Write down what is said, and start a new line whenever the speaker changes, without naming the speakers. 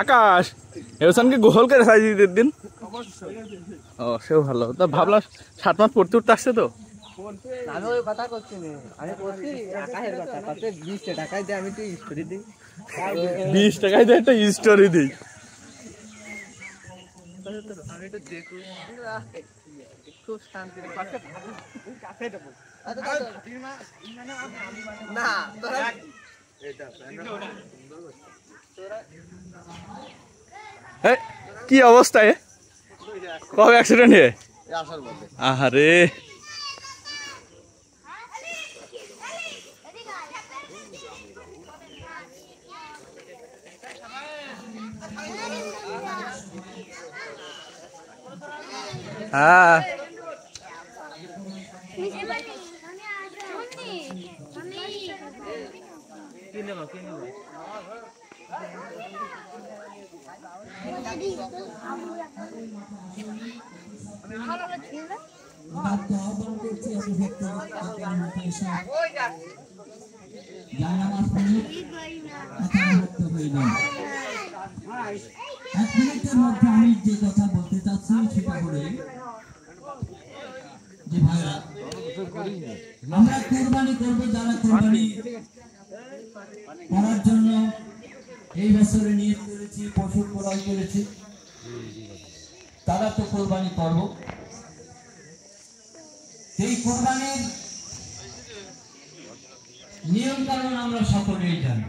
আকাশ এখানকে গোহল করে সাইজ দিন। ও সেও ভালো, তা ভাবলাম 7 মাস পড়তে উঠতে আসছে তো।
আমি ওই কথা করছি না, আমি বলছি আকাশের কথা। কত 20 টাকায় দিয়ে আমি তুই স্টোরি দিই,
20 টাকায় দিয়ে একটা স্টোরি দিই।
আমি তো দেখু খুব শান্তি না
কি অবস্থা? কবে অ্যাক্সিডেন্ট হয়ে? আরে হ্যাঁ
এক মিনিটের মধ্যে আমি যে কথা বলতে চাচ্ছি সেটা হলো যে ভাইরা আমরা কোরবানি করব, যারা কোরবানি করার জন্য এই বছরে নিয়ত করেছি, পশু ক্রয় করেছি, তারা তো কোরবানি করব। এই কোরবানির নিয়ম কানুন আমরা সকলেই জানি।